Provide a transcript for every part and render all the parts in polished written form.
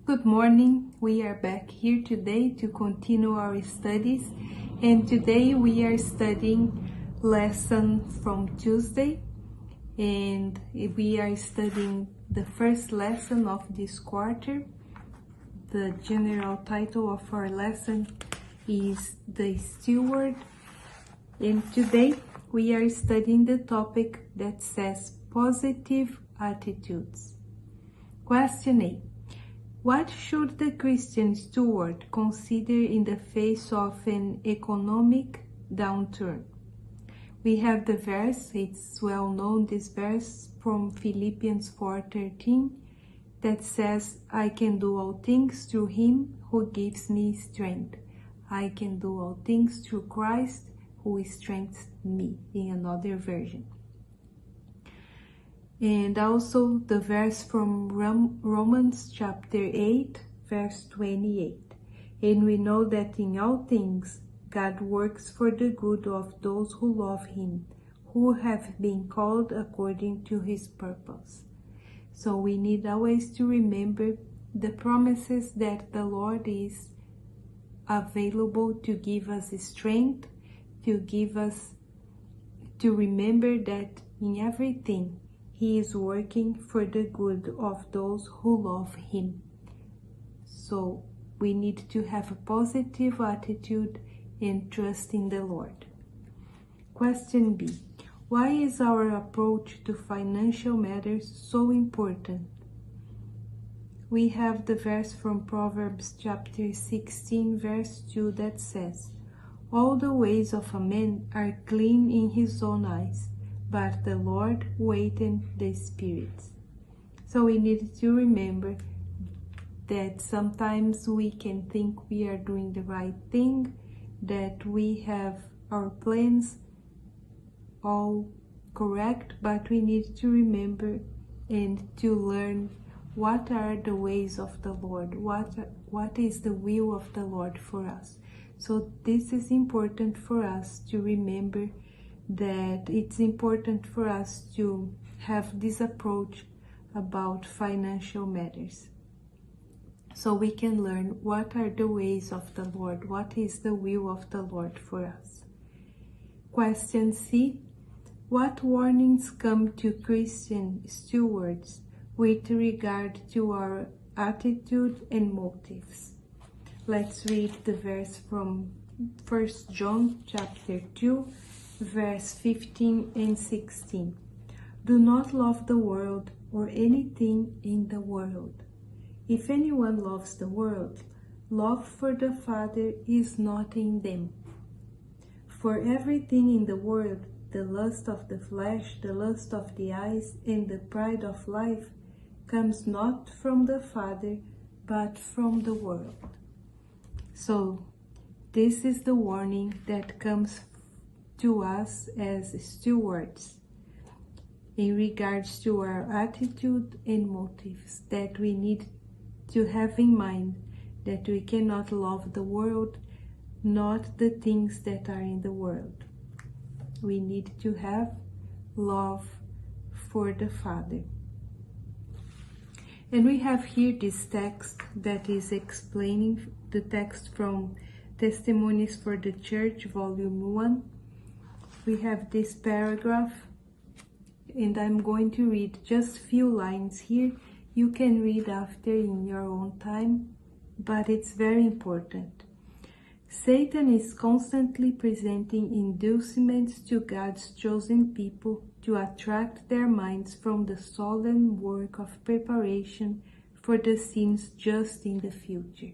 Good morning. We are back here today to continue our studies, and today we are studying lesson from Tuesday, and we are studying the first lesson of this quarter. The general title of our lesson is The Steward, and today we are studying the topic that says positive attitudes. Question A. What should the Christian steward consider in the face of an economic downturn? We have the verse, it's well known, this verse from Philippians 4:13 that says, I can do all things through him who gives me strength. I can do all things through Christ who strengthens me, in another version. And also the verse from Romans chapter 8, verse 28. And we know that in all things God works for the good of those who love him, who have been called according to his purpose. So we need always to remember the promises that the Lord is available to give us strength, to remember that in everything he is working for the good of those who love him. So we need to have a positive attitude and trust in the Lord. Question B. Why is our approach to financial matters so important? We have the verse from Proverbs chapter 16, verse 2 that says, all the ways of a man are clean in his own eyes, but the Lord weightens the spirits. So we need to remember that sometimes we can think we are doing the right thing, that we have our plans all correct, but we need to remember and to learn what are the ways of the Lord, what is the will of the Lord for us. So this is important for us to remember, that it's important for us to have this approach about financial matters, so we can learn what are the ways of the Lord, what is the will of the Lord for us. Question C. What warnings come to Christian stewards with regard to our attitude and motives? Let's read the verse from 1 John chapter 2, verse 15 and 16. Do not love the world or anything in the world. If anyone loves the world, love for the Father is not in them. For everything in the world, the lust of the flesh, the lust of the eyes, and the pride of life, comes not from the Father, but from the world. So, this is the warning that comes to us as stewards in regards to our attitude and motives, that we need to have in mind that we cannot love the world, not the things that are in the world. We need to have love for the Father. And we have here this text that is explaining the text from Testimonies for the Church, volume 1. We have this paragraph, and I'm going to read just few lines here. You can read after in your own time, but it's very important. Satan is constantly presenting inducements to God's chosen people to attract their minds from the solemn work of preparation for the scenes just in the future.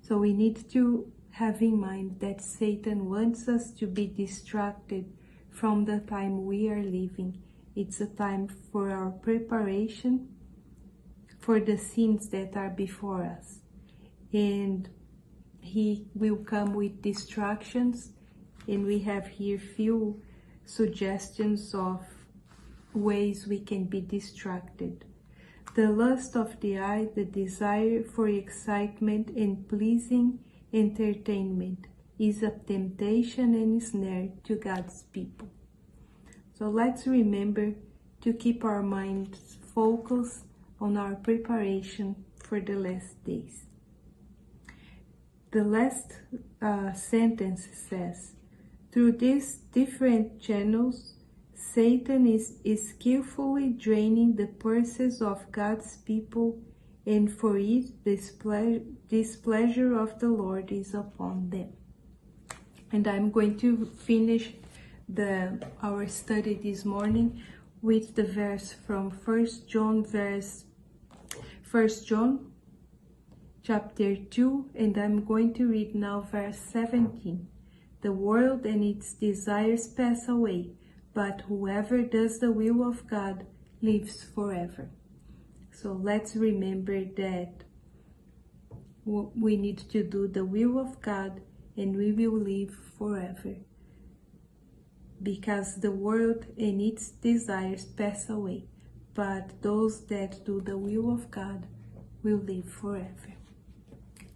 So we need to have in mind that Satan wants us to be distracted from the time we are living. It's a time for our preparation for the scenes that are before us. And he will come with distractions, and we have here few suggestions of ways we can be distracted. The lust of the eye, the desire for excitement and pleasing entertainment, is a temptation and snare to God's people. So let's remember to keep our minds focused on our preparation for the last days. The last sentence says, through these different channels, Satan is skillfully draining the purses of God's people, and for it displeasure of the Lord is upon them. And I'm going to finish our study this morning with the verse from 1 John chapter 2, and I'm going to read now verse 17. The world and its desires pass away, but whoever does the will of God lives forever. So let's remember that we need to do the will of God, and we will live forever. Because the world and its desires pass away, but those that do the will of God will live forever.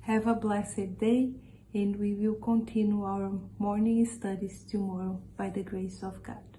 Have a blessed day, and we will continue our morning studies tomorrow by the grace of God.